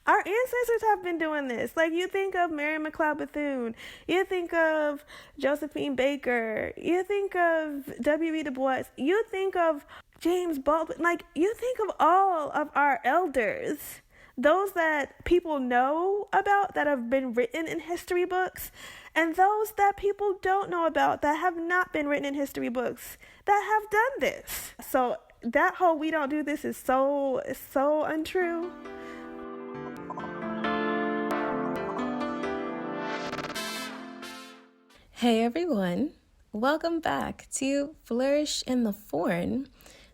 our ancestors have been doing this. Like, you think of Mary McLeod Bethune, you think of Josephine Baker, you think of W.E. Du Bois, you think of James Baldwin. Like, you think of all of our elders, those that people know about, that have been written in history books, and those that people don't know about, that have not been written in history books, that have done this. So that whole "we don't do this" is so untrue. Hey everyone, welcome back to Flourish in the Foreign,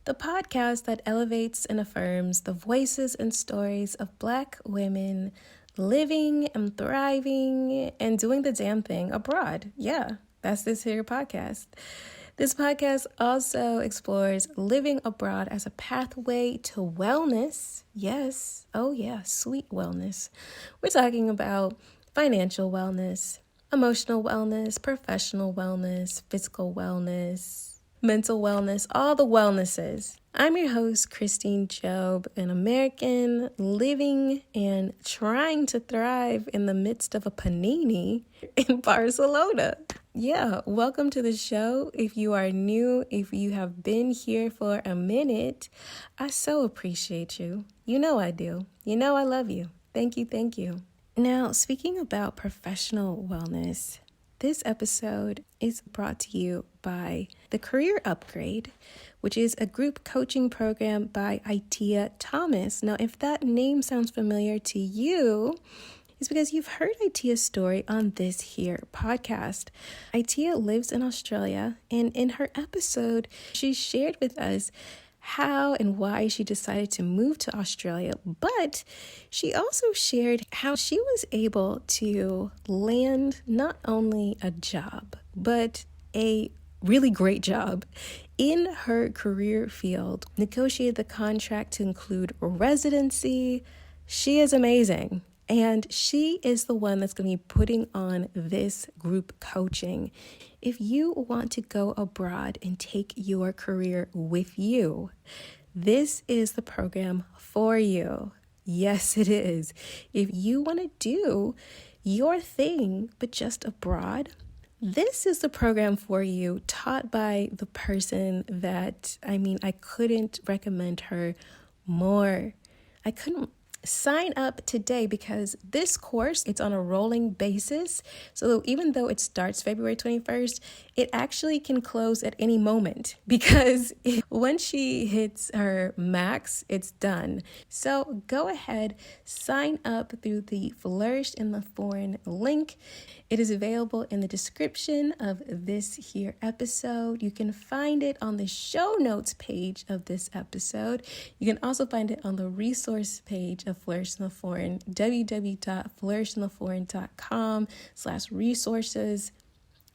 the podcast that elevates and affirms the voices and stories of Black women living and thriving and doing the damn thing abroad. Yeah, that's this here podcast. This podcast also explores living abroad as a pathway to wellness. Yes, oh yeah, sweet wellness. We're talking about financial wellness, emotional wellness, professional wellness, physical wellness, mental wellness, all the wellnesses. I'm your host, Christine Job, an American living and trying to thrive in the midst of a panini in Barcelona. Yeah, welcome to the show. If you are new, if you have been here for a minute, I so appreciate you. You know I do. You know I love you. Thank you, thank you. Now, speaking about professional wellness, this episode is brought to you by the Career Upgrade, which is a group coaching program by Itea Thomas. Now, if that name sounds familiar to you, it's because you've heard Itea's story on this here podcast. Itea lives in Australia, and in her episode, she shared with us how and why she decided to move to Australia, but she also shared how she was able to land not only a job, but a really great job in her career field, negotiated the contract to include residency. She is amazing. And she is the one that's going to be putting on this group coaching. If you want to go abroad and take your career with you, this is the program for you. Yes, it is. If you want to do your thing, but just abroad, this is the program for you, taught by the person that, I couldn't recommend her more. I couldn't. Sign up today because this course, it's on a rolling basis. So even though it starts February 21st, it actually can close at any moment because once she hits her max, it's done. So go ahead, sign up through the Flourish in the Foreign link. It is available in the description of this here episode. You can find it on the show notes page of this episode. You can also find it on the resource page of Flourish in the Foreign, www.flourishintheforeign.com/resources.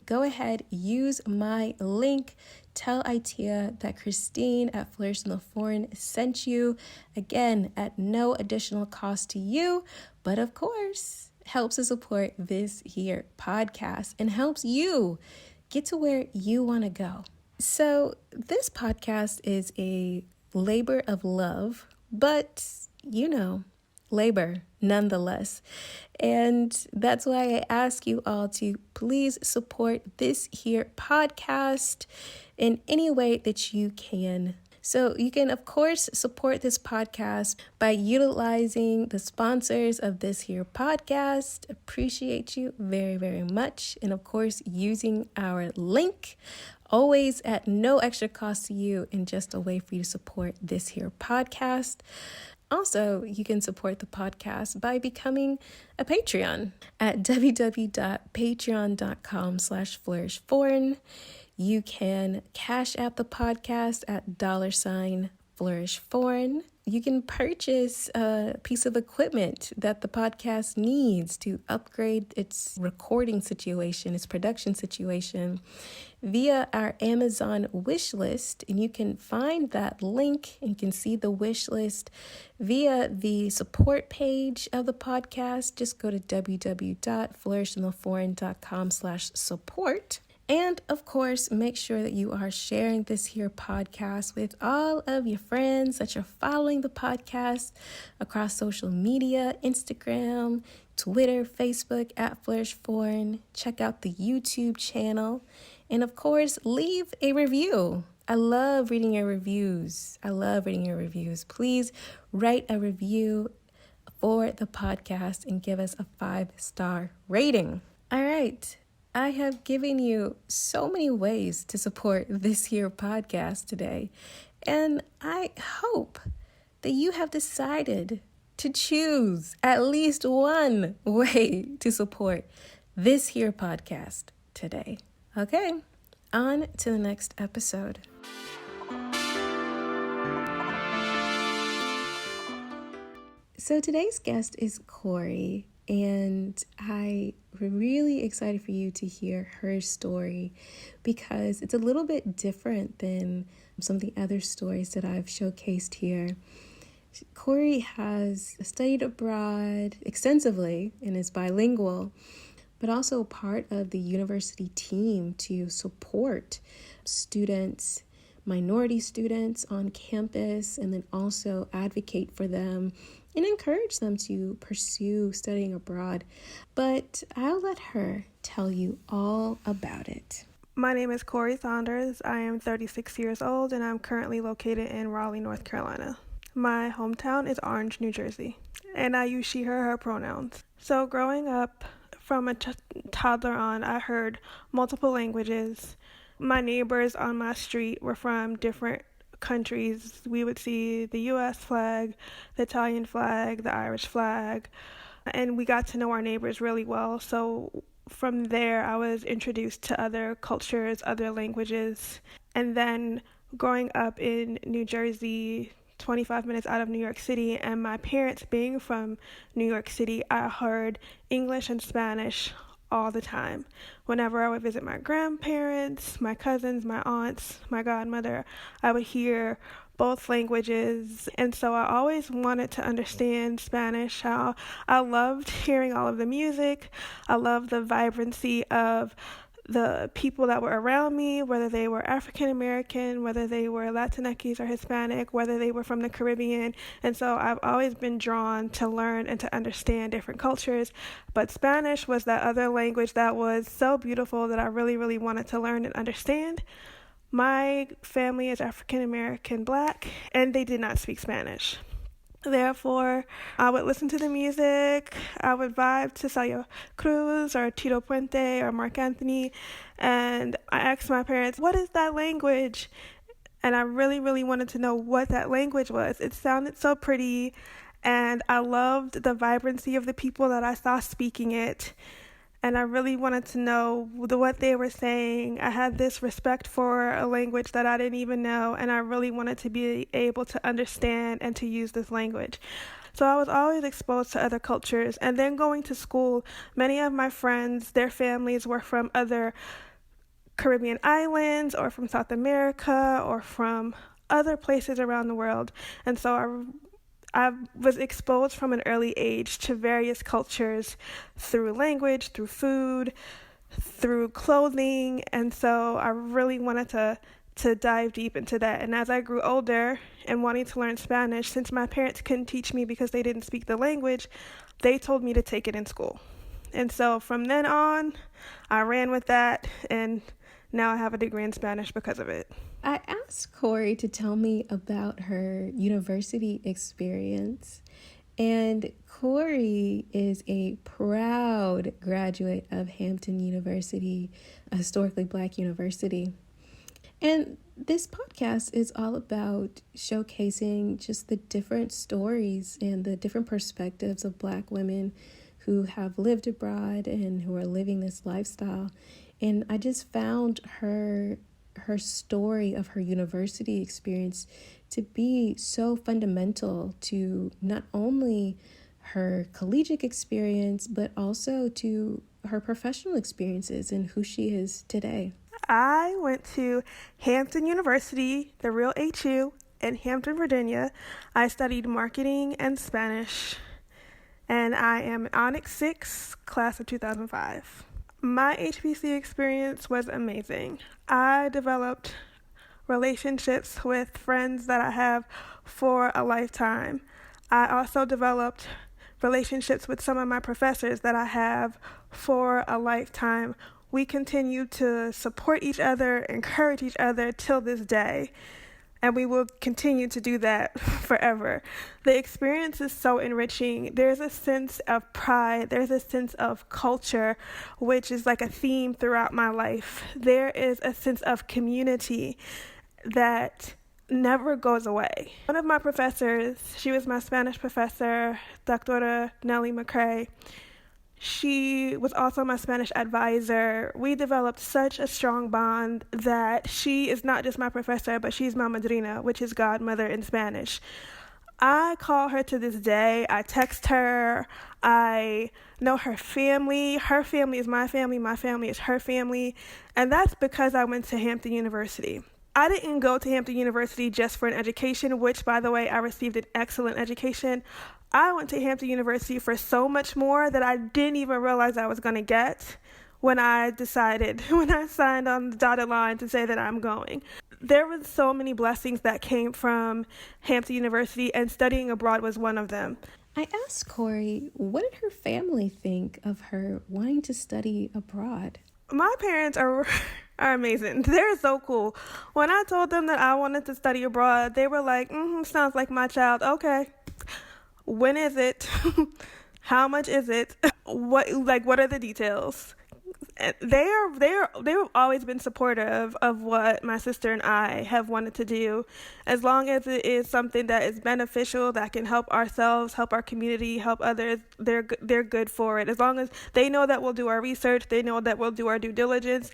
Go ahead, use my link. Tell Itea that Christine at Flourish in the Foreign sent you. Again, at no additional cost to you, but of course, helps to support this here podcast and helps you get to where you want to go. So this podcast is a labor of love, but labor nonetheless. And that's why I ask you all to please support this here podcast in any way that you can. So you can, of course, support this podcast by utilizing the sponsors of this here podcast. Appreciate you very, very much. And of course, using our link, always at no extra cost to you and just a way for you to support this here podcast. Also, you can support the podcast by becoming a Patreon at www.patreon.com/flourishforeign. You can cash out the podcast at $flourishforeign. You can purchase a piece of equipment that the podcast needs to upgrade its recording situation, its production situation, via our Amazon wish list. And you can find that link and can see the wish list via the support page of the podcast. Just go to www.flourishintheforeign.com/support. And of course, make sure that you are sharing this here podcast with all of your friends, that you're following the podcast across social media, Instagram, Twitter, Facebook at Flourish Foreign. Check out the YouTube channel. And of course, leave a review. I love reading your reviews. Please write a review for the podcast and give us a 5-star rating. All right. I have given you so many ways to support this here podcast today, and I hope that you have decided to choose at least one way to support this here podcast today. Okay, on to the next episode. So today's guest is Kory, and I'm really excited for you to hear her story because it's a little bit different than some of the other stories that I've showcased here. Kory has studied abroad extensively and is bilingual, but also part of the university team to support students, minority students on campus, and then also advocate for them and encourage them to pursue studying abroad. But I'll let her tell you all about it. My name is Kory Saunders. I am 36 years old, and I'm currently located in Raleigh, North Carolina. My hometown is Orange, New Jersey, and I use she, her pronouns. So growing up, from a toddler on, I heard multiple languages. My neighbors on my street were from different countries. We would see the U.S. flag, the Italian flag, the Irish flag, and we got to know our neighbors really well. So from there, I was introduced to other cultures, other languages, and then growing up in New Jersey, 25 minutes out of New York City, and my parents being from New York City, I heard English and Spanish all the time. Whenever I would visit my grandparents, my cousins, my aunts, my godmother, I would hear both languages. And so I always wanted to understand Spanish. I loved hearing all of the music. I loved the vibrancy of the people that were around me, whether they were African American, whether they were Latinx or Hispanic, whether they were from the Caribbean. And so I've always been drawn to learn and to understand different cultures. But Spanish was that other language that was so beautiful that I really, really wanted to learn and understand. My family is African American Black, and they did not speak Spanish. Therefore, I would listen to the music, I would vibe to Celia Cruz or Tito Puente or Mark Anthony, and I asked my parents, what is that language? And I really, really wanted to know what that language was. It sounded so pretty, and I loved the vibrancy of the people that I saw speaking it. And I really wanted to know what they were saying. I had this respect for a language that I didn't even know, and I really wanted to be able to understand and to use this language. So I was always exposed to other cultures. And then going to school, many of my friends, their families were from other Caribbean islands or from South America or from other places around the world. And so I was exposed from an early age to various cultures through language, through food, through clothing, and so I really wanted to dive deep into that. And as I grew older and wanting to learn Spanish, since my parents couldn't teach me because they didn't speak the language, they told me to take it in school. And so from then on, I ran with that, and now I have a degree in Spanish because of it. I asked Kory to tell me about her university experience, and Kory is a proud graduate of Hampton University, a historically Black university. And this podcast is all about showcasing just the different stories and the different perspectives of Black women who have lived abroad and who are living this lifestyle. And I just found her story of her university experience to be so fundamental to not only her collegiate experience, but also to her professional experiences and who she is today. I went to Hampton University, the real HU, in Hampton, Virginia. I studied marketing and Spanish, and I am an Onyx 6, class of 2005. My HBC experience was amazing. I developed relationships with friends that I have for a lifetime. I also developed relationships with some of my professors that I have for a lifetime. We continue to support each other, encourage each other till this day, and we will continue to do that forever. The experience is so enriching. There's a sense of pride, there's a sense of culture, which is like a theme throughout my life. There is a sense of community that never goes away. One of my professors, she was my Spanish professor, Dr. Nellie McCrae. She was also my Spanish advisor. We developed such a strong bond that she is not just my professor, but she's my madrina, which is godmother in Spanish. I call her to this day. I text her. I know her family. Her family is my family is her family. And that's because I went to Hampton University. I didn't go to Hampton University just for an education, which, by the way, I received an excellent education. I went to Hampton University for so much more that I didn't even realize I was going to get when I signed on the dotted line to say that I'm going. There were so many blessings that came from Hampton University, and studying abroad was one of them. I asked Kory, what did her family think of her wanting to study abroad? My parents are amazing. They're so cool. When I told them that I wanted to study abroad, they were like, sounds like my child. Okay. When is it? How much is it? What are the details? They've always been supportive of what my sister and I have wanted to do, as long as it is something that is beneficial, that can help ourselves, help our community, help others. They're good for it. As long as they know that we'll do our research, they know that we'll do our due diligence.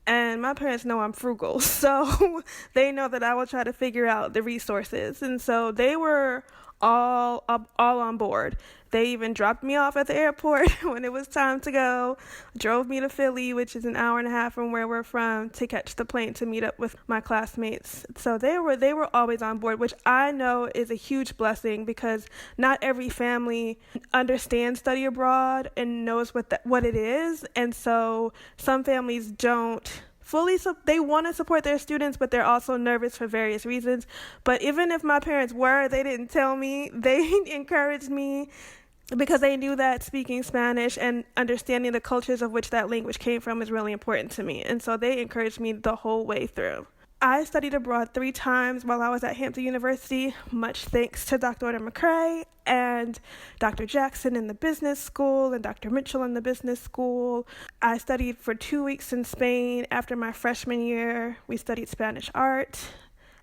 And my parents know I'm frugal, so they know that I will try to figure out the resources. And so they were all on board. They even dropped me off at the airport when it was time to go, drove me to Philly, which is an hour and a half from where we're from, to catch the plane to meet up with my classmates. So they were always on board, which I know is a huge blessing, because not every family understands study abroad and knows what it is. And so some families don't they want to support their students, but they're also nervous for various reasons. But even if my parents they didn't tell me. They encouraged me, because they knew that speaking Spanish and understanding the cultures of which that language came from is really important to me. And so they encouraged me the whole way through. I studied abroad 3 times while I was at Hampton University, much thanks to Dr. McCrae and Dr. Jackson in the business school and Dr. Mitchell in the business school. I studied for 2 weeks in Spain after my freshman year. We studied Spanish art,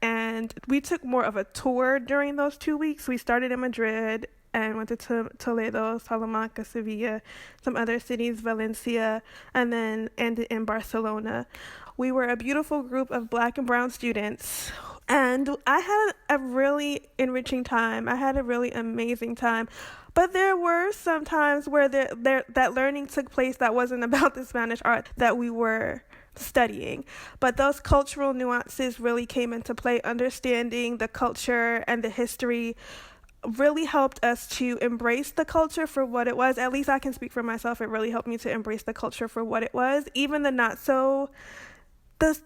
and we took more of a tour during those 2 weeks. We started in Madrid and went to Toledo, Salamanca, Sevilla, some other cities, Valencia, and then ended in Barcelona. We were a beautiful group of Black and brown students, and I had a really enriching time. I had a really amazing time. But there were some times where that learning took place that wasn't about the Spanish art that we were studying. But those cultural nuances really came into play. Understanding the culture and the history really helped us to embrace the culture for what it was. At least I can speak for myself. It really helped me to embrace the culture for what it was. Even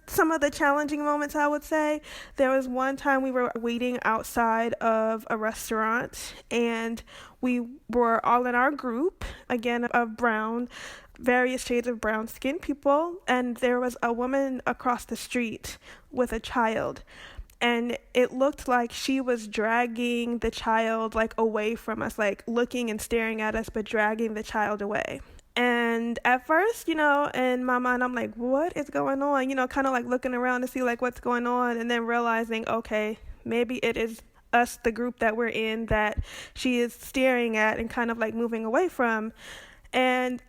some of the challenging moments, I would say. There was one time we were waiting outside of a restaurant, and we were all in our group, again, of various shades of brown skinned people, and there was a woman across the street with a child. And it looked like she was dragging the child away from us, looking and staring at us, but dragging the child away. And at first, in my mind, I'm like, what is going on? Kind of looking around to see what's going on, and then realizing, okay, maybe it is us, the group that we're in, that she is staring at and kind of moving away from. And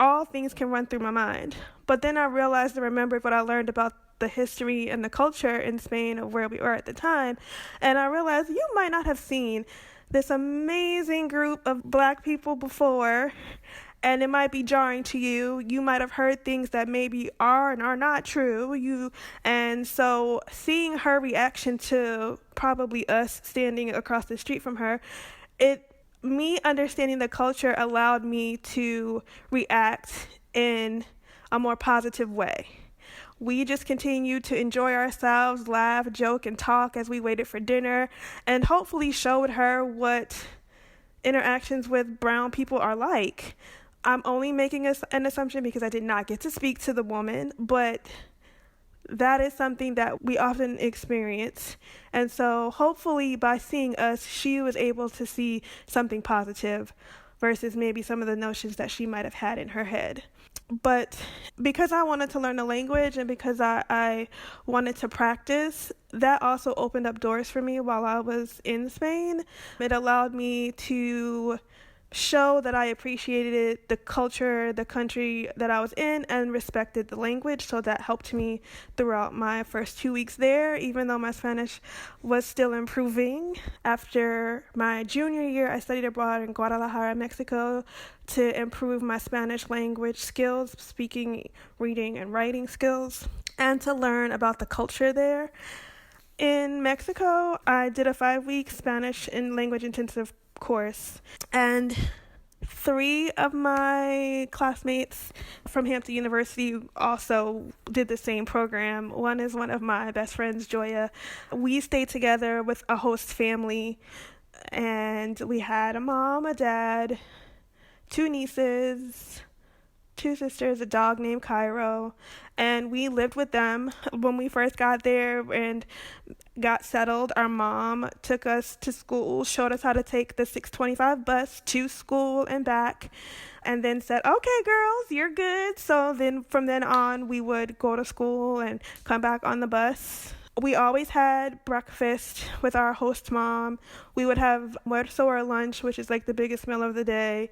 all things can run through my mind. But then I realized and remembered what I learned about the history and the culture in Spain of where we were at the time. And I realized you might not have seen this amazing group of Black people before, and it might be jarring to you. You might have heard things that maybe are and are not true. And so seeing her reaction to probably us standing across the street from her, it me understanding the culture allowed me to react in a more positive way. We just continued to enjoy ourselves, laugh, joke, and talk as we waited for dinner, and hopefully showed her what interactions with brown people are like. I'm only making an assumption because I did not get to speak to the woman, but that is something that we often experience. And so hopefully by seeing us, she was able to see something positive versus maybe some of the notions that she might have had in her head. But because I wanted to learn the language and because I wanted to practice, that also opened up doors for me while I was in Spain. It allowed me to show that I appreciated the culture, the country that I was in, and respected the language. So that helped me throughout my first 2 weeks there, even though my Spanish was still improving. After my junior year, I studied abroad in Guadalajara, Mexico, to improve my Spanish language skills, speaking, reading, and writing skills, and to learn about the culture there. In Mexico, I did a 5-week Spanish and language intensive course, and 3 of my classmates from Hampton University also did the same program. One is one of my best friends, Joya. We stayed together with a host family, and we had a mom, a dad, 2 nieces, 2 sisters, a dog named Cairo, and we lived with them. When we first got there and got settled, our mom took us to school, showed us how to take the 625 bus to school and back, and then said, okay, girls, you're good. So then from then on, we would go to school and come back on the bus. We always had breakfast with our host mom. We would have almuerzo or lunch, which is like the biggest meal of the day,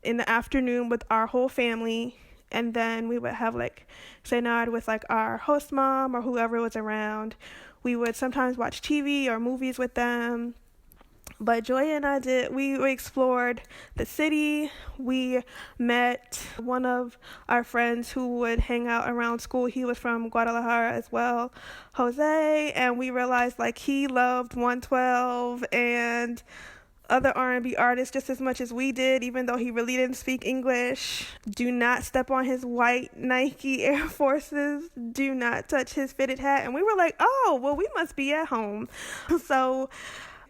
in the afternoon with our whole family, and then we would have like cenar with like our host mom or whoever was around. We would sometimes watch TV or movies with them. But Joy and I we explored the city. We met one of our friends who would hang out around school. He was from Guadalajara as well, Jose, and we realized like he loved 112 and other R&B artists just as much as we did, even though he really didn't speak English. Do not step on his white Nike Air Forces. Do not touch his fitted hat. And we were like, oh, well, we must be at home. So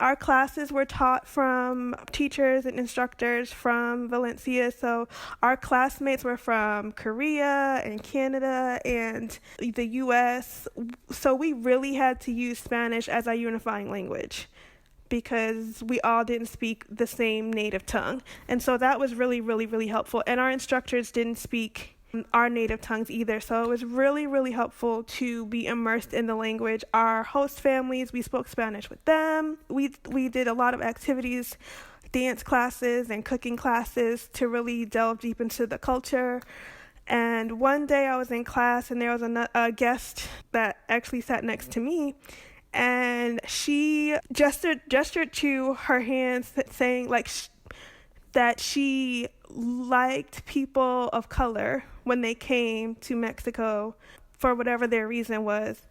our classes were taught from teachers and instructors from Valencia. So our classmates were from Korea and Canada and the US. So we really had to use Spanish as our unifying language, because we all didn't speak the same native tongue. And so that was really, really, really helpful. And our instructors didn't speak our native tongues either. So it was really, really helpful to be immersed in the language. Our host families, we spoke Spanish with them. We did a lot of activities, dance classes and cooking classes to really delve deep into the culture. And one day I was in class and there was a guest that actually sat next to me, and she gestured to her hands saying like that she liked people of color when they came to Mexico for whatever their reason was,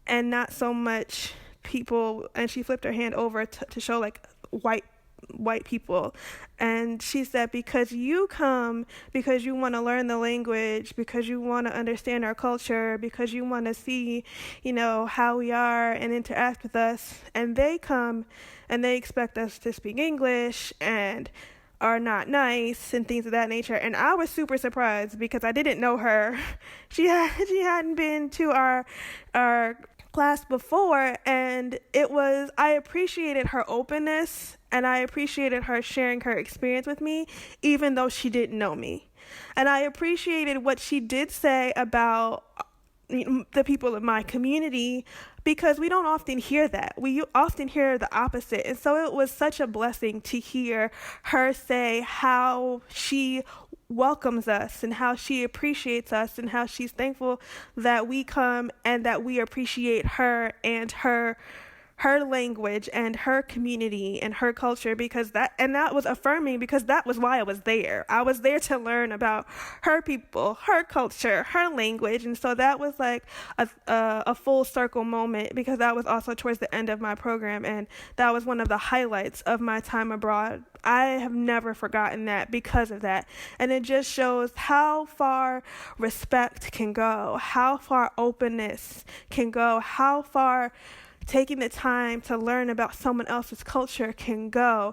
and not so much people, and she flipped her hand over to show like white people. And she said, because you come because you want to learn the language, because you want to understand our culture, because you want to see, how we are and interact with us, and they come and they expect us to speak English and are not nice and things of that nature. And I was super surprised because I didn't know her. She hadn't been to our class before, and I appreciated her openness and I appreciated her sharing her experience with me, even though she didn't know me. And I appreciated what she did say about the people in my community, because we don't often hear that. We often hear the opposite. And so it was such a blessing to hear her say how she welcomes us and how she appreciates us and how she's thankful that we come and that we appreciate her and her her language and her community and her culture, because that was affirming, because that was why I was there. I was there to learn about her people, her culture, her language. And so that was like a full circle moment, because that was also towards the end of my program, and that was one of the highlights of my time abroad. I have never forgotten that because of that. And it just shows how far respect can go, how far openness can go, how far taking the time to learn about someone else's culture can go.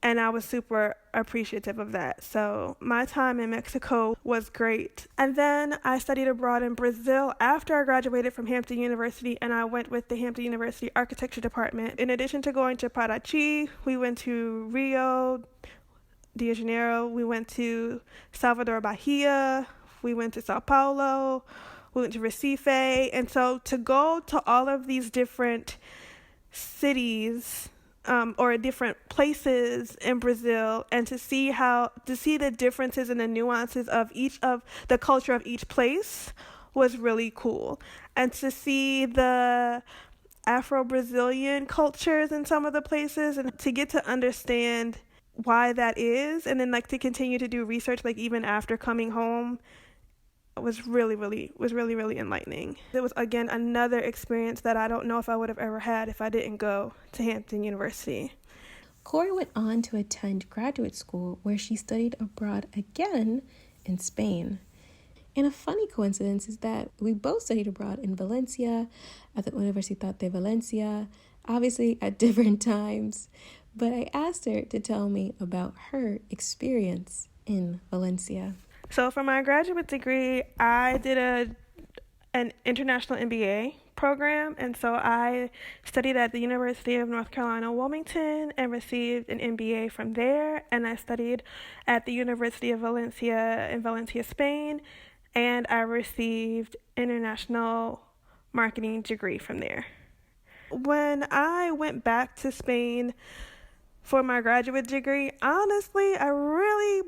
And I was super appreciative of that. So my time in Mexico was great. And then I studied abroad in Brazil after I graduated from Hampton University, and I went with the Hampton University Architecture Department. In addition to going to Paraty, we went to Rio de Janeiro, we went to Salvador Bahia, we went to Sao Paulo, we went to Recife. And so to go to all of these different cities or different places in Brazil, and to see the differences and the nuances of each of the culture of each place was really cool. And to see the Afro-Brazilian cultures in some of the places, and to get to understand why that is, and then like to continue to do research like even after coming home, was really enlightening. It was, again, another experience that I don't know if I would have ever had if I didn't go to Hampton University. Kory went on to attend graduate school, where she studied abroad again in Spain. And a funny coincidence is that we both studied abroad in Valencia, at the Universidad de Valencia, obviously at different times. But I asked her to tell me about her experience in Valencia. So for my graduate degree, I did an international MBA program, and so I studied at the University of North Carolina, Wilmington, and received an MBA from there. And I studied at the University of Valencia in Valencia, Spain, and I received international marketing degree from there. When I went back to Spain for my graduate degree, honestly, I really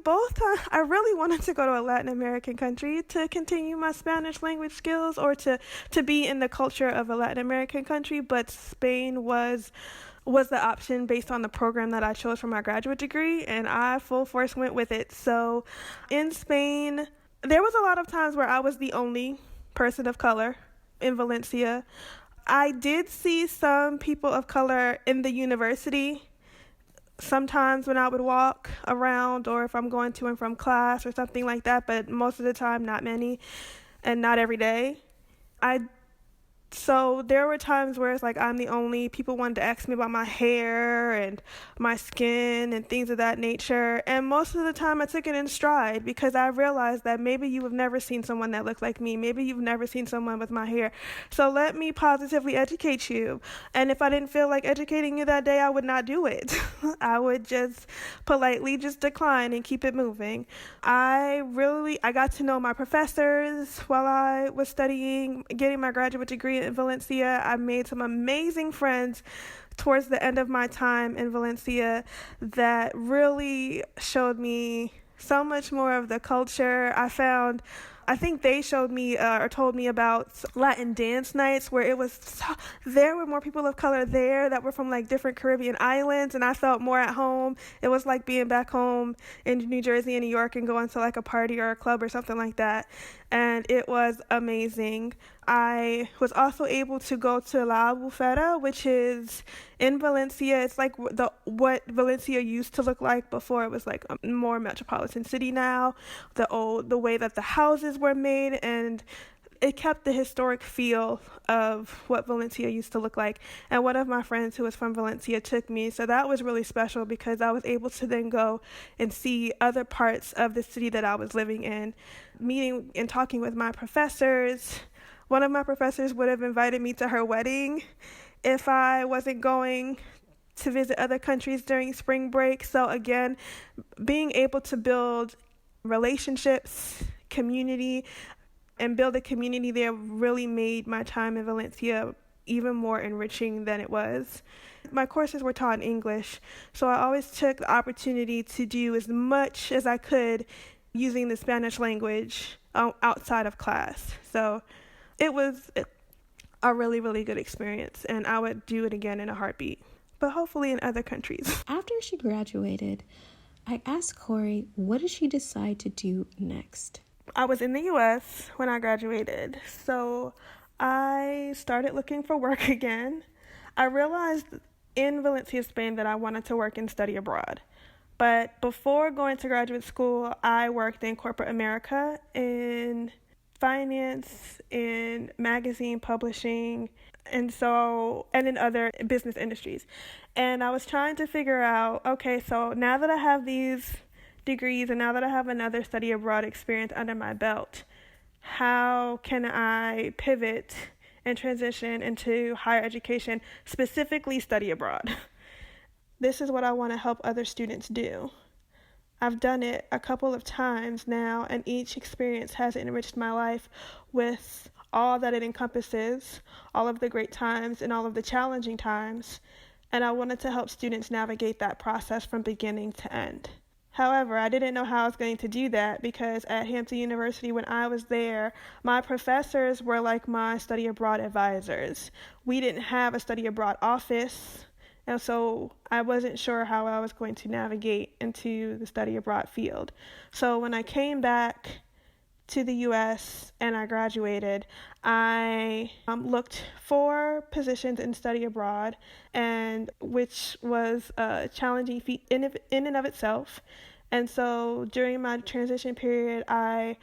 wanted to go to a Latin American country to continue my Spanish language skills, or to be in the culture of a Latin American country, but Spain was the option based on the program that I chose for my graduate degree, and I full force went with it. So in Spain, there was a lot of times where I was the only person of color in Valencia. I did see some people of color in the university sometimes when I would walk around, or if I'm going to and from class or something like that, but most of the time, not many, and not every day. So there were times where it's like I'm the only, people wanted to ask me about my hair and my skin and things of that nature. And most of the time I took it in stride, because I realized that maybe you have never seen someone that looked like me. Maybe you've never seen someone with my hair. So let me positively educate you. And if I didn't feel like educating you that day, I would not do it. I would just politely just decline and keep it moving. I got to know my professors while I was studying, getting my graduate degree in Valencia. I made some amazing friends towards the end of my time in Valencia that really showed me so much more of the culture. I think they showed me or told me about Latin dance nights, where there were more people of color there that were from like different Caribbean islands, and I felt more at home. It was like being back home in New Jersey and New York and going to like a party or a club or something like that. And it was amazing. I was also able to go to La Albufera, which is in Valencia. It's like what Valencia used to look like before it was like a more metropolitan city now. The way that the houses were made, and it kept the historic feel of what Valencia used to look like. And one of my friends who was from Valencia took me, so that was really special, because I was able to then go and see other parts of the city that I was living in, meeting and talking with my professors. One of my professors would have invited me to her wedding if I wasn't going to visit other countries during spring break. So again, being able to build relationships, community, and build a community there really made my time in Valencia even more enriching than it was. My courses were taught in English, so I always took the opportunity to do as much as I could using the Spanish language outside of class. So it was a really, really good experience, and I would do it again in a heartbeat, but hopefully in other countries. After she graduated, I asked Kory, what did she decide to do next? I was in the U.S. when I graduated, so I started looking for work again. I realized in Valencia, Spain, that I wanted to work and study abroad. But before going to graduate school, I worked in corporate America in finance, in magazine publishing, and in other business industries. And I was trying to figure out, okay, so now that I have these degrees and now that I have another study abroad experience under my belt, how can I pivot and transition into higher education, specifically study abroad? This is what I want to help other students do. I've done it a couple of times now, and each experience has enriched my life with all that it encompasses, all of the great times and all of the challenging times, and I wanted to help students navigate that process from beginning to end. However, I didn't know how I was going to do that because at Hampton University, when I was there, my professors were like my study abroad advisors. We didn't have a study abroad office, and so I wasn't sure how I was going to navigate into the study abroad field. So when I came back to the U.S. and I graduated, I looked for positions in study abroad, and which was a challenging feat in and of itself. And so during my transition period, I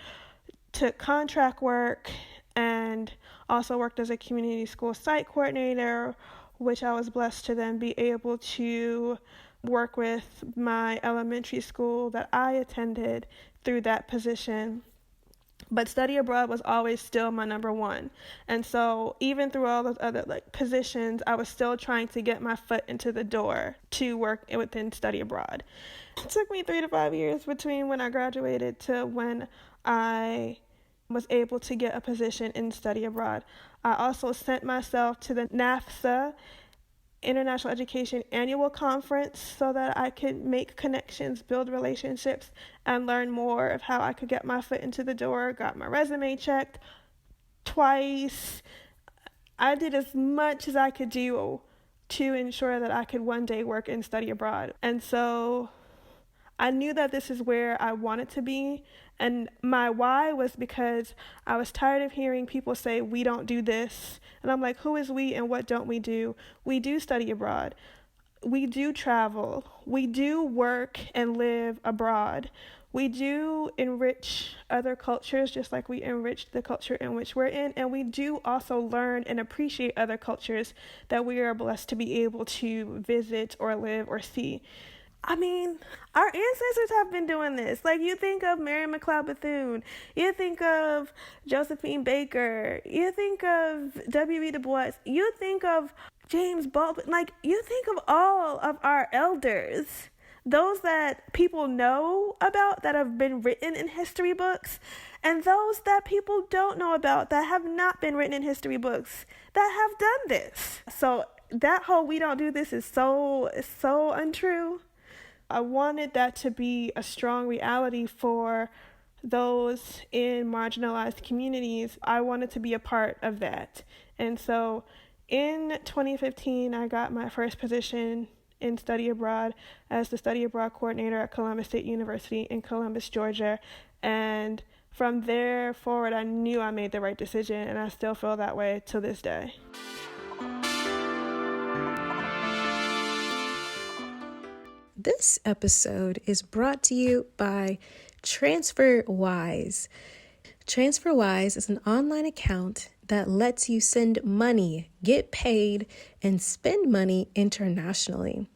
took contract work and also worked as a community school site coordinator, which I was blessed to then be able to work with my elementary school that I attended through that position. But study abroad was always still my number one. And so even through all those other positions, I was still trying to get my foot into the door to work within study abroad. It took me 3 to 5 years between when I graduated to when I was able to get a position in study abroad. I also sent myself to the NAFSA International Education Annual Conference so that I could make connections, build relationships, and learn more of how I could get my foot into the door. Got my resume checked twice. I did as much as I could do to ensure that I could one day work and study abroad. And so I knew that this is where I wanted to be. And my why was because I was tired of hearing people say, we don't do this. And I'm like, who is we and what don't we do? We do study abroad. We do travel. We do work and live abroad. We do enrich other cultures just like we enrich the culture in which we're in. And we do also learn and appreciate other cultures that we are blessed to be able to visit or live or see. I mean, our ancestors have been doing this. Like, you think of Mary McLeod Bethune, you think of Josephine Baker, you think of W.E. Du Bois, you think of James Baldwin. Like, you think of all of our elders, those that people know about that have been written in history books, and those that people don't know about that have not been written in history books that have done this. So that whole we don't do this is so untrue. I wanted that to be a strong reality for those in marginalized communities. I wanted to be a part of that. And so in 2015, I got my first position in study abroad as the study abroad coordinator at Columbus State University in Columbus, Georgia. And from there forward, I knew I made the right decision, and I still feel that way to this day. This episode is brought to you by TransferWise. TransferWise is an online account that lets you send money, get paid, and spend money internationally.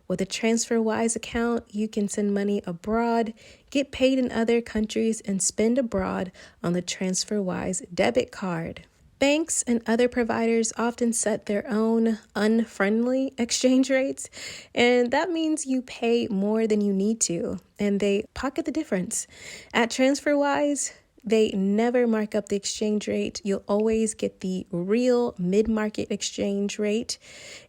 With a TransferWise account, you can send money abroad, get paid in other countries, and spend abroad on the TransferWise debit card. Banks and other providers often set their own unfriendly exchange rates, and that means you pay more than you need to, and they pocket the difference. At TransferWise, they never mark up the exchange rate. You'll always get the real mid-market exchange rate,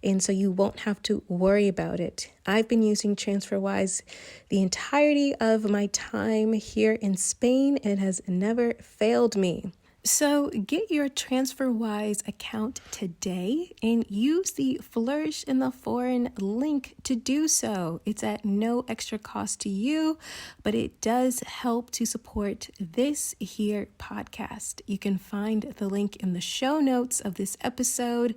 and so you won't have to worry about it. I've been using TransferWise the entirety of my time here in Spain, and it has never failed me. So get your TransferWise account today and use the Flourish in the Foreign link to do so. It's at no extra cost to you, but it does help to support this here podcast. You can find the link in the show notes of this episode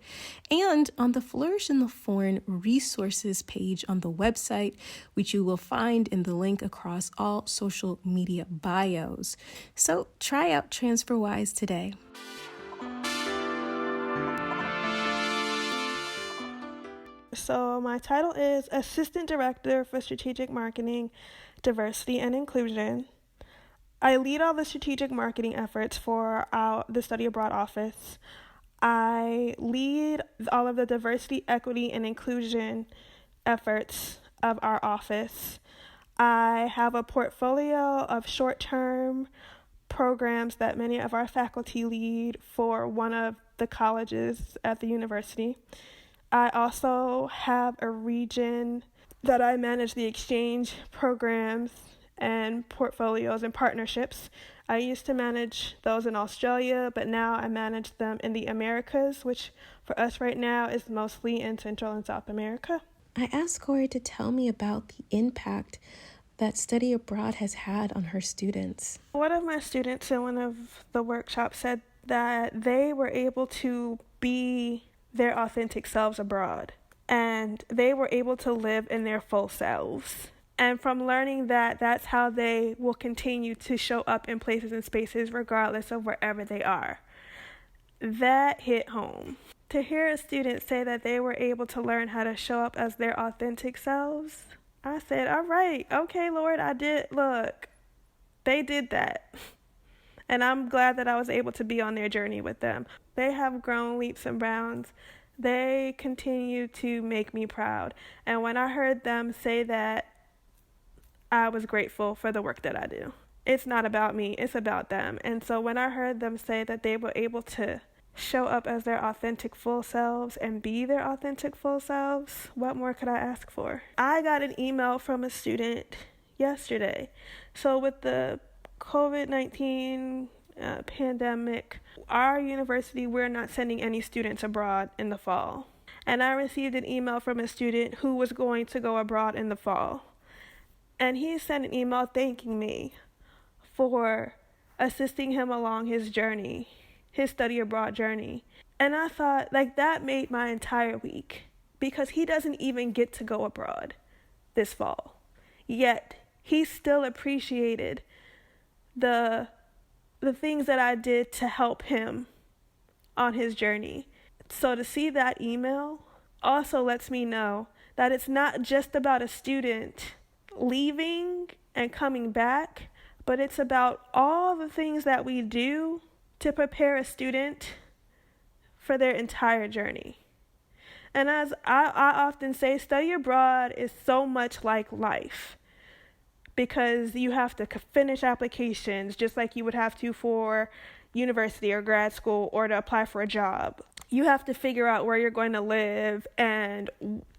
and on the Flourish in the Foreign resources page on the website, which you will find in the link across all social media bios. So try out TransferWise today. So my title is Assistant Director for Strategic Marketing, Diversity and Inclusion. I lead all the strategic marketing efforts for the Study Abroad office. I lead all of the diversity, equity, and inclusion efforts of our office. I have a portfolio of short-term programs that many of our faculty lead for one of the colleges at the university. I also have a region that I manage the exchange programs and portfolios and partnerships. I used to manage those in Australia, but now I manage them in the Americas, which for us right now is mostly in Central and South America. I asked Kory to tell me about the impact that study abroad has had on her students. One of my students in one of the workshops said that they were able to be their authentic selves abroad, and they were able to live in their full selves. And from learning that, that's how they will continue to show up in places and spaces regardless of wherever they are. That hit home. To hear a student say that they were able to learn how to show up as their authentic selves, I said, all right, okay, Lord, they did that. And I'm glad that I was able to be on their journey with them. They have grown leaps and bounds. They continue to make me proud. And when I heard them say that, I was grateful for the work that I do. It's not about me, it's about them. And so when I heard them say that they were able to show up as their authentic full selves and be their authentic full selves, what more could I ask for? I got an email from a student yesterday. So with the COVID-19 pandemic, our university, we're not sending any students abroad in the fall. And I received an email from a student who was going to go abroad in the fall. And he sent an email thanking me for assisting him along his journey, his study abroad journey. And I thought, that made my entire week, because he doesn't even get to go abroad this fall. Yet, he still appreciated the things that I did to help him on his journey. So to see that email also lets me know that it's not just about a student leaving and coming back, but it's about all the things that we do to prepare a student for their entire journey. And as I often say, study abroad is so much like life, because you have to finish applications just like you would have to for university or grad school or to apply for a job. You have to figure out where you're going to live, and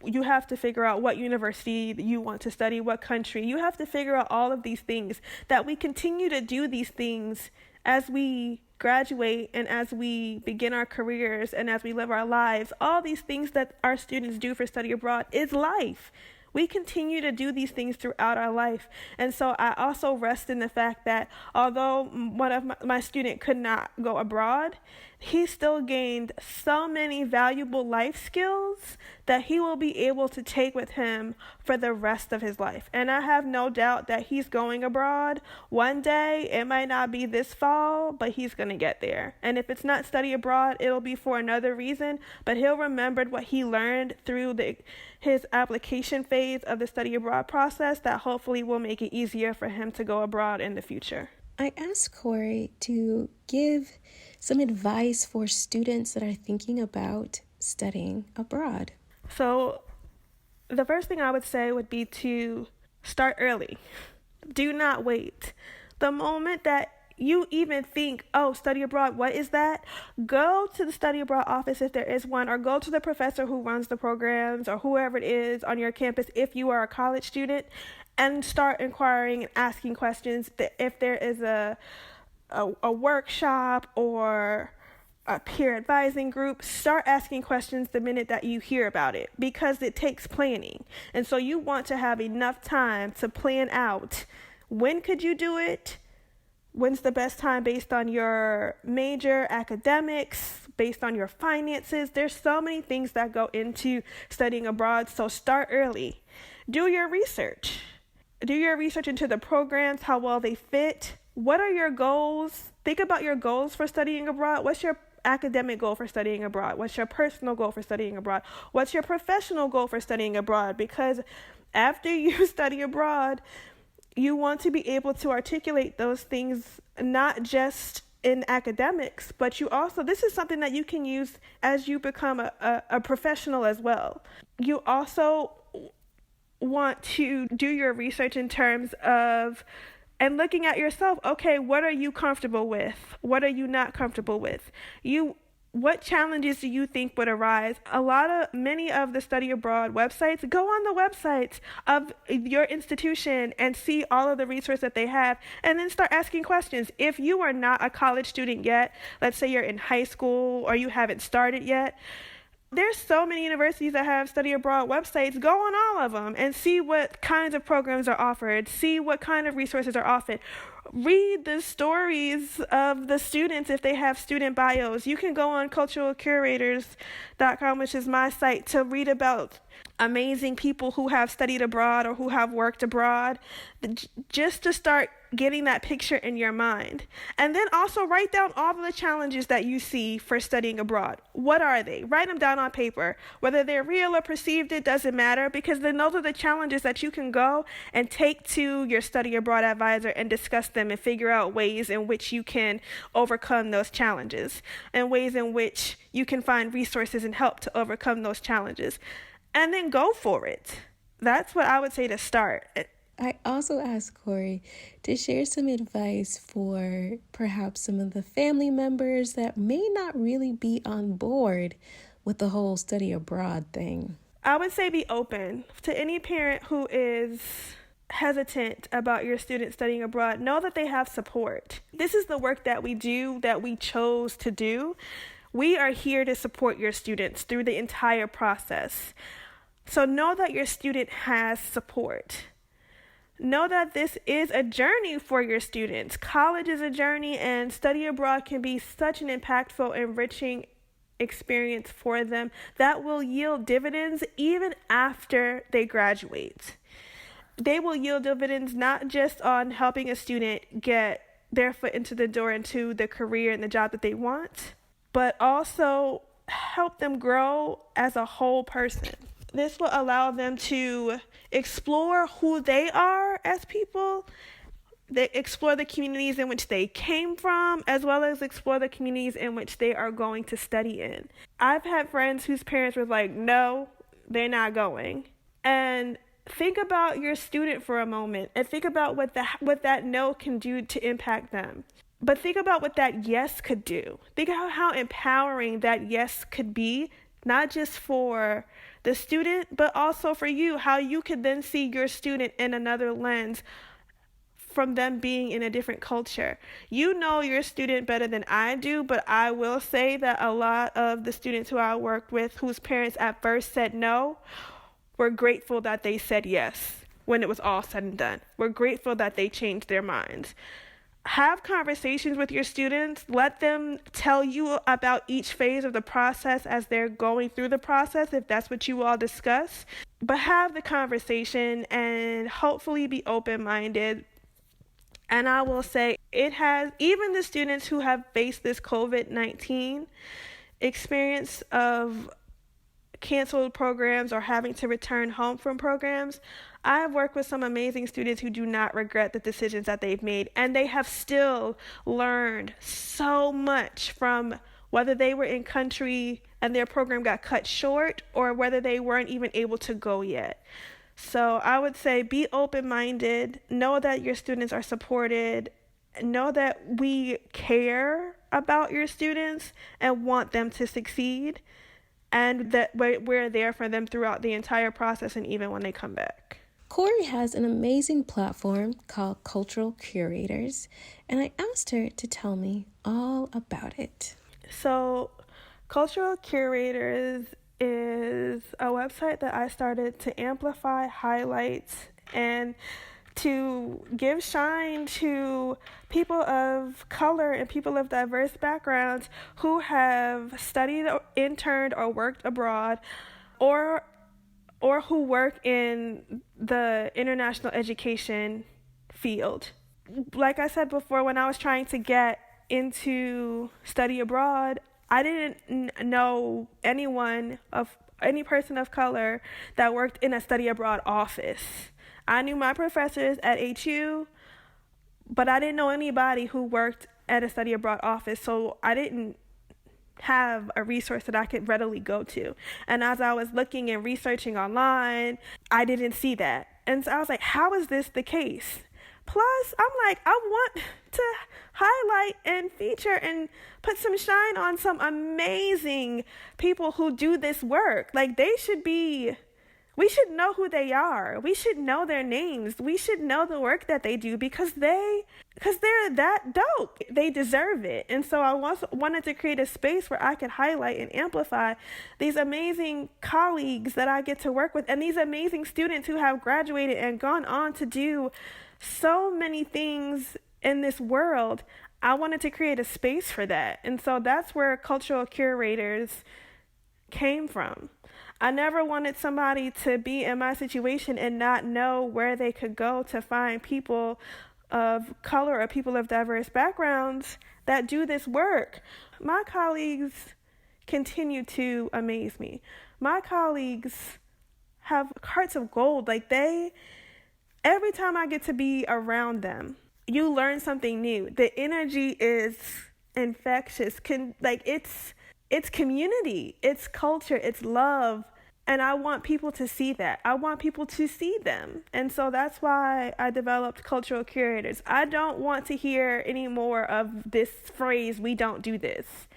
you have to figure out what university you want to study, what country. You have to figure out all of these things, that we continue to do these things as we graduate and as we begin our careers and as we live our lives. All these things that our students do for study abroad is life. We continue to do these things throughout our life. And so I also rest in the fact that although one of my student could not go abroad, he still gained so many valuable life skills that he will be able to take with him for the rest of his life. And I have no doubt that he's going abroad one day. It might not be this fall, but he's going to get there. And if it's not study abroad, it'll be for another reason, but he'll remember what he learned through his application phase of the study abroad process that hopefully will make it easier for him to go abroad in the future. I asked Kory to give some advice for students that are thinking about studying abroad. So the first thing I would say would be to start early. Do not wait. The moment that you even think, oh, study abroad, what is that? Go to the study abroad office if there is one, or go to the professor who runs the programs or whoever it is on your campus if you are a college student, and start inquiring and asking questions. If there is a a workshop or a peer advising group, start asking questions the minute that you hear about it, because it takes planning. And so you want to have enough time to plan out, when could you do it? When's the best time based on your major, academics, based on your finances? There's so many things that go into studying abroad, so start early. Do your research. Do your research into the programs, how well they fit. What are your goals? Think about your goals for studying abroad. What's your academic goal for studying abroad? What's your personal goal for studying abroad? What's your professional goal for studying abroad? Because after you study abroad, you want to be able to articulate those things, not just in academics, but you also, this is something that you can use as you become a professional as well. You also want to do your research in terms of, and looking at yourself, okay, what are you comfortable with? What are you not comfortable with? What challenges do you think would arise? Many of the study abroad websites, go on the websites of your institution and see all of the resources that they have, and then start asking questions. If you are not a college student yet, let's say you're in high school or you haven't started yet, there's so many universities that have study abroad websites. Go on all of them and see what kinds of programs are offered, see what kind of resources are offered. Read the stories of the students if they have student bios. You can go on culturalcurators.com, which is my site, to read about amazing people who have studied abroad or who have worked abroad, just to start getting that picture in your mind. And then also write down all of the challenges that you see for studying abroad. What are they? Write them down on paper. Whether they're real or perceived, it doesn't matter, because then those are the challenges that you can go and take to your study abroad advisor and discuss them and figure out ways in which you can overcome those challenges and ways in which you can find resources and help to overcome those challenges. And then go for it. That's what I would say to start. I also asked Kory to share some advice for perhaps some of the family members that may not really be on board with the whole study abroad thing. I would say be open to any parent who is hesitant about your student studying abroad. Know that they have support. This is the work that we do, that we chose to do. We are here to support your students through the entire process. So know that your student has support. Know that this is a journey for your students. College is a journey, and study abroad can be such an impactful, enriching experience for them that will yield dividends even after they graduate. They will yield dividends not just on helping a student get their foot into the door into the career and the job that they want, but also help them grow as a whole person. This will allow them to explore who they are as people. They explore the communities in which they came from, as well as explore the communities in which they are going to study in. I've had friends whose parents were like, no, they're not going. And think about your student for a moment and think about what that no can do to impact them. But think about what that yes could do. Think about how empowering that yes could be, not just for the student, but also for you, how you could then see your student in another lens from them being in a different culture. You know your student better than I do, but I will say that a lot of the students who I worked with, whose parents at first said no, were grateful that they said yes when it was all said and done. We're grateful that they changed their minds. Have conversations with your students. Let them tell you about each phase of the process as they're going through the process, if that's what you all discuss. But have the conversation and hopefully be open-minded. And I will say even the students who have faced this COVID-19 experience of canceled programs or having to return home from programs, I've worked with some amazing students who do not regret the decisions that they've made, and they have still learned so much from whether they were in country and their program got cut short or whether they weren't even able to go yet. So I would say be open-minded, know that your students are supported, know that we care about your students and want them to succeed, and that we're there for them throughout the entire process and even when they come back. Kory has an amazing platform called Cultural Curators, and I asked her to tell me all about it. So, Cultural Curators is a website that I started to amplify, highlight, and to give shine to people of color and people of diverse backgrounds who have studied, interned, or worked abroad, or who work in the international education field. Like I said before, when I was trying to get into study abroad, I didn't know any person of color that worked in a study abroad office. I knew my professors at HU, but I didn't know anybody who worked at a study abroad office, so I didn't have a resource that I could readily go to. And as I was looking and researching online, I didn't see that. And so I was like, how is this the case? Plus, I'm like, I want to highlight and feature and put some shine on some amazing people who do this work. Like, we should know who they are. We should know their names. We should know the work that they do because they're that dope. They deserve it. And so I wanted to create a space where I could highlight and amplify these amazing colleagues that I get to work with and these amazing students who have graduated and gone on to do so many things in this world. I wanted to create a space for that. And so that's where Cultural Curators came from. I never wanted somebody to be in my situation and not know where they could go to find people of color or people of diverse backgrounds that do this work. My colleagues continue to amaze me. My colleagues have hearts of gold. Every time I get to be around them, you learn something new. The energy is infectious. It's community, it's culture, it's love. And I want people to see that. I want people to see them. And so that's why I developed Cultural Curators. I don't want to hear any more of this phrase, we don't do this.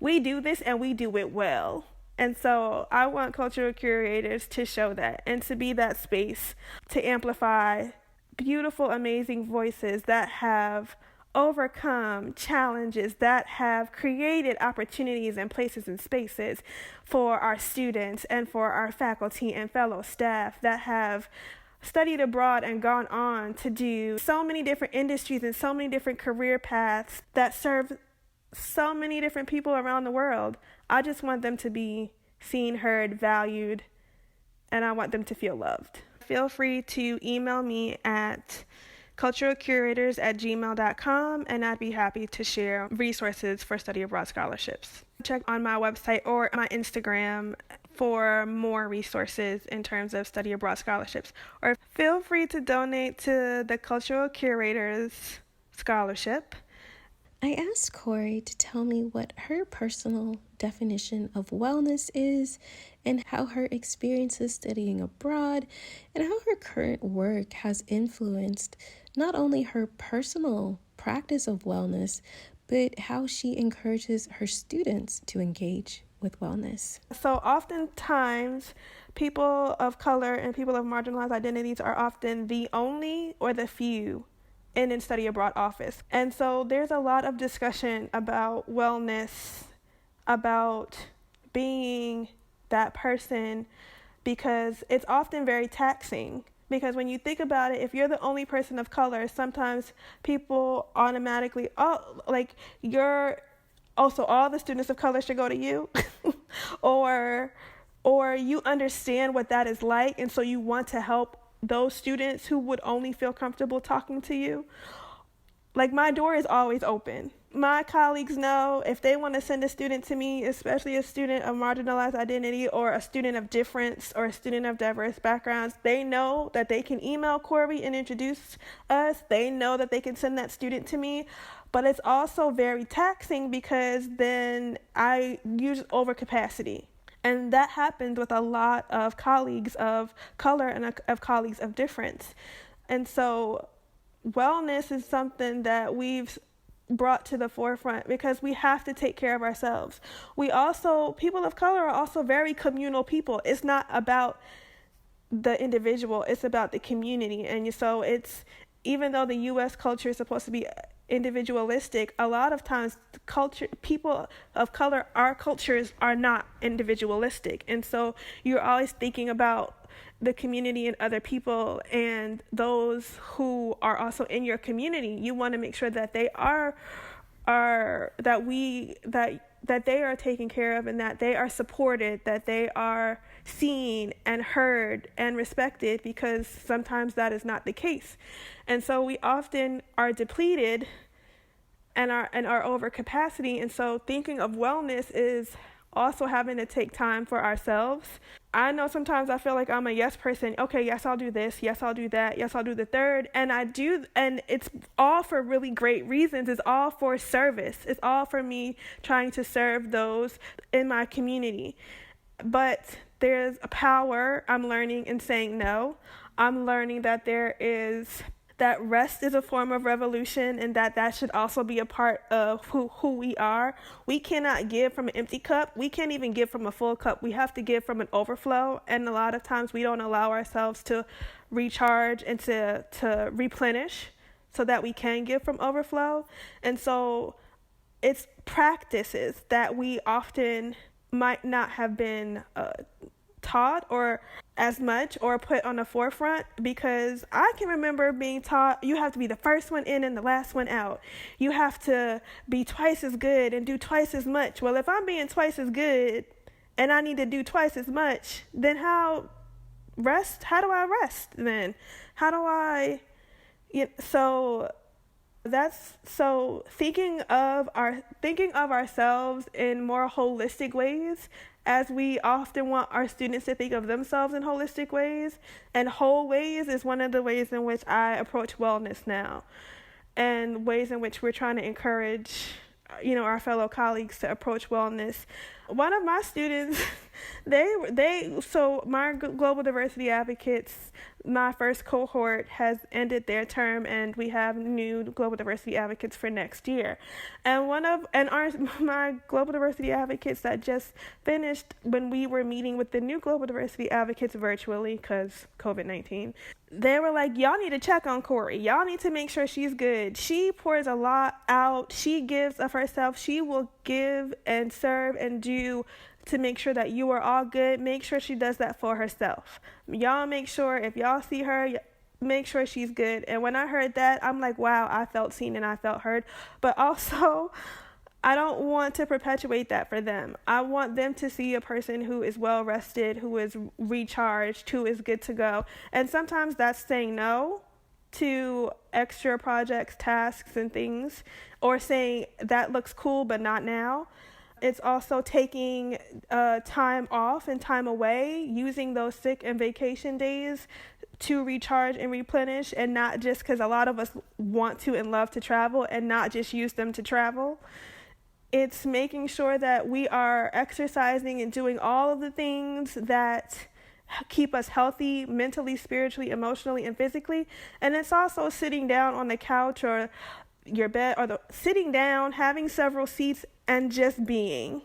We do this and we do it well. And so I want Cultural Curators to show that and to be that space to amplify beautiful, amazing voices that have overcome challenges, that have created opportunities and places and spaces for our students and for our faculty and fellow staff, that have studied abroad and gone on to do so many different industries and so many different career paths that serve so many different people around the world. I just want them to be seen, heard, valued, and I want them to feel loved. Feel free to email me at culturalcurators@gmail.com, and I'd be happy to share resources for study abroad scholarships. Check on my website or my Instagram for more resources in terms of study abroad scholarships. Or feel free to donate to the Cultural Curators Scholarship. I asked Kory to tell me what her personal definition of wellness is and how her experiences studying abroad and how her current work has influenced not only her personal practice of wellness, but how she encourages her students to engage with wellness. So oftentimes, people of color and people of marginalized identities are often the only or the few in a study abroad office. And so there's a lot of discussion about wellness, about being that person, because it's often very taxing. Because when you think about it, if you're the only person of color, sometimes people automatically, so all the students of color should go to you, or you understand what that is like, and so you want to help those students who would only feel comfortable talking to you. Like, my door is always open. My colleagues know if they want to send a student to me, especially a student of marginalized identity or a student of difference or a student of diverse backgrounds, they know that they can email Kory and introduce us. They know that they can send that student to me. But it's also very taxing because then I use overcapacity. And that happens with a lot of colleagues of color and of colleagues of difference. And so wellness is something that we've brought to the forefront because we have to take care of ourselves. People of color are also very communal people. It's not about the individual, it's about the community. And so it's, even though the US culture is supposed to be individualistic, a lot of times people of color, our cultures are not individualistic. And so you're always thinking about the community and other people and those who are also in your community. You want to make sure that they are that they are taken care of, and that they are supported, that they are seen and heard and respected, because sometimes that is not the case. And so we often are depleted and are over capacity. And so thinking of wellness is also having to take time for ourselves. I know sometimes I feel like I'm a yes person. Okay, yes, I'll do this. Yes, I'll do that. Yes, I'll do the third. And I do, and it's all for really great reasons. It's all for service. It's all for me trying to serve those in my community. But there's a power I'm learning in saying no. I'm learning that that rest is a form of revolution, and that should also be a part of who we are. We cannot give from an empty cup. We can't even give from a full cup. We have to give from an overflow. And a lot of times we don't allow ourselves to recharge and to replenish so that we can give from overflow. And so it's practices that we often might not have been taught or as much or put on the forefront, because I can remember being taught you have to be the first one in and the last one out. You have to be twice as good and do twice as much. Well, if I'm being twice as good and I need to do twice as much, then how do I rest then? How do I, so thinking of ourselves in more holistic ways, as we often want our students to think of themselves in holistic ways. And whole ways is one of the ways in which I approach wellness now, and ways in which we're trying to encourage, our fellow colleagues to approach wellness. One of my students, so my Global Diversity Advocates, my first cohort has ended their term, and we have new Global Diversity Advocates for next year. And my Global Diversity Advocates that just finished, when we were meeting with the new Global Diversity Advocates virtually because COVID-19, they were like, y'all need to check on Kory. Y'all need to make sure she's good. She pours a lot out. She gives of herself. She will give and serve and do to make sure that you are all good. Make sure she does that for herself. Y'all make sure, if y'all see her, make sure she's good. And when I heard that, I'm like, wow, I felt seen and I felt heard. But also, I don't want to perpetuate that for them. I want them to see a person who is well rested, who is recharged, who is good to go. And sometimes that's saying no to extra projects, tasks, and things, or saying that looks cool, but not now. It's also taking time off and time away, using those sick and vacation days to recharge and replenish, and not just because a lot of us want to and love to travel, and not just use them to travel. It's making sure that we are exercising and doing all of the things that keep us healthy mentally, spiritually, emotionally, and physically. And it's also sitting down on the couch or your bed, or sitting down, having several seats, and just being.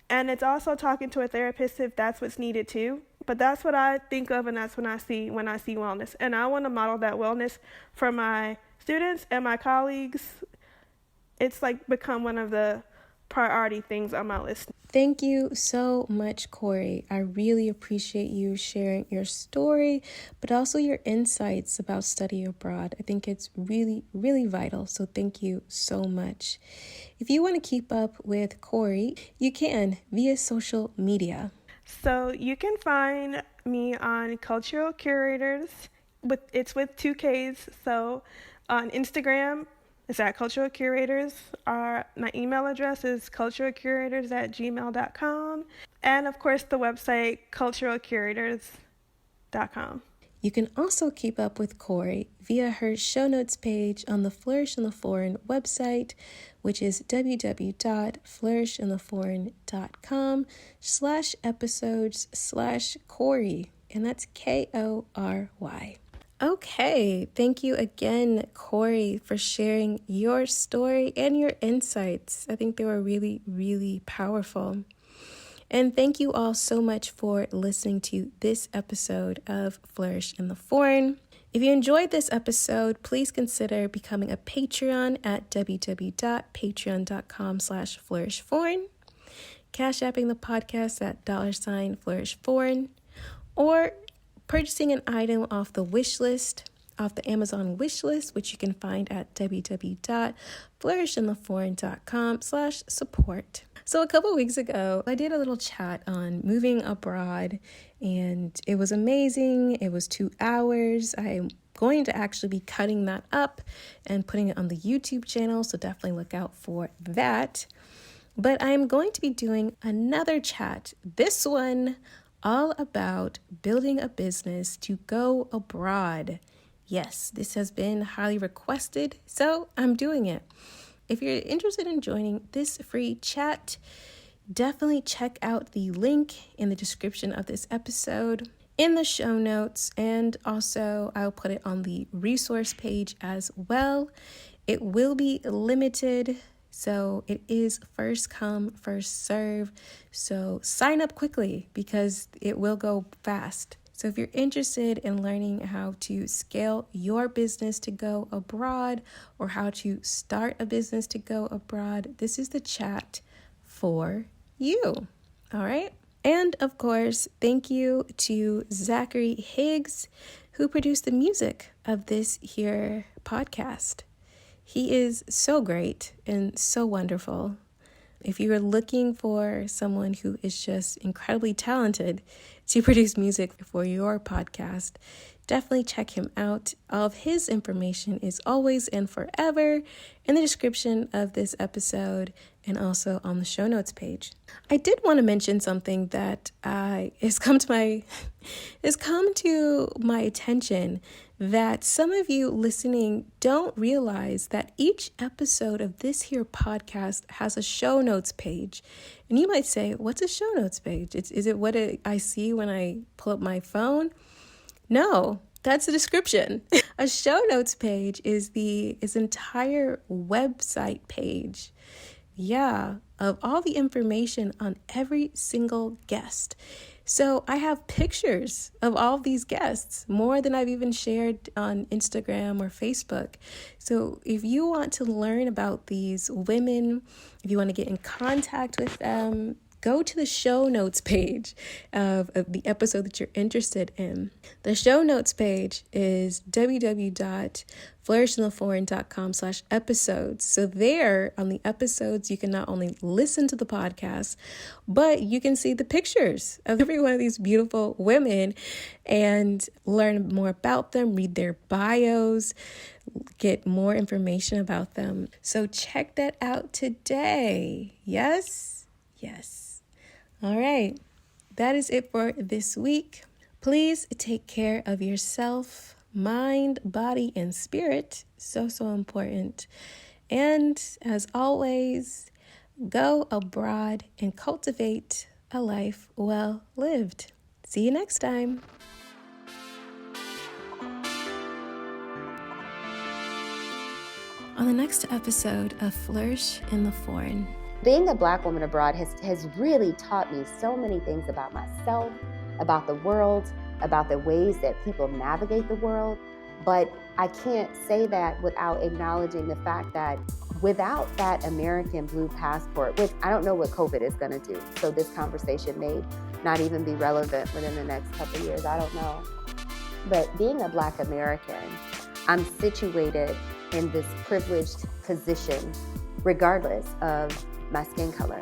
And it's also talking to a therapist if that's what's needed too. But that's what I think of, and that's when I see wellness. And I want to model that wellness for my students and my colleagues. It's like become one of the priority things on my list. Thank you so much, Kory. I really appreciate you sharing your story, but also your insights about study abroad. I think it's really, really vital. So thank you so much. If you want to keep up with Kory, you can via social media. So you can find me on Cultural Curators. It's with 2 Ks. So on Instagram, it's at Cultural Curators. My email address is culturalcurators@gmail.com. And of course, the website, culturalcurators.com. You can also keep up with Kory via her show notes page on the Flourish in the Foreign website, which is www.flourishintheforeign.com/episodes/Kory. And that's Kory. Okay, thank you again, Kory, for sharing your story and your insights. I think they were really, really powerful. And thank you all so much for listening to this episode of Flourish in the Foreign. If you enjoyed this episode, please consider becoming a Patreon at www.patreon.com/flourishforeign, Cash Apping the podcast at $flourishforeign, or purchasing an item off the Amazon wish list, which you can find at www.flourishintheforeign.com/support. So a couple weeks ago, I did a little chat on moving abroad, and it was amazing. It was 2 hours. I'm going to actually be cutting that up and putting it on the YouTube channel, so definitely look out for that. But I am going to be doing another chat, this one all about building a business to go abroad. Yes, this has been highly requested, so I'm doing it. If you're interested in joining this free chat, definitely check out the link in the description of this episode, in the show notes, and also I'll put it on the resource page as well. It will be limited, so it is first come, first serve. So sign up quickly because it will go fast. So if you're interested in learning how to scale your business to go abroad or how to start a business to go abroad, this is the chat for you. All right. And of course, thank you to Zachary Higgs, who produced the music of this here podcast. He is so great and so wonderful. If you are looking for someone who is just incredibly talented to produce music for your podcast, definitely check him out. All of his information is always and forever in the description of this episode and also on the show notes page. I did want to mention something that has come to my attention, that some of you listening don't realize that each episode of this here podcast has a show notes page. And you might say, what's a show notes page? Is it what I see when I pull up my phone? No, that's the description. A show notes page is entire website page. Yeah, of all the information on every single guest. So I have pictures of all of these guests, more than I've even shared on Instagram or Facebook. So if you want to learn about these women, if you want to get in contact with them, go to the show notes page of the episode that you're interested in. The show notes page is www.flourishintheforeign.com/episodes. So there on the episodes, you can not only listen to the podcast, but you can see the pictures of every one of these beautiful women and learn more about them, read their bios, get more information about them. So check that out today. Yes? Yes. All right, that is it for this week. Please take care of yourself, mind, body, and spirit. So important. And as always, go abroad and cultivate a life well lived. See you next time. On the next episode of Flourish in the Foreign. Being a Black woman abroad has really taught me so many things about myself, about the world, about the ways that people navigate the world. But I can't say that without acknowledging the fact that without that American blue passport, which I don't know what COVID is going to do, so this conversation may not even be relevant within the next couple of years, I don't know. But being a Black American, I'm situated in this privileged position regardless of my skin color.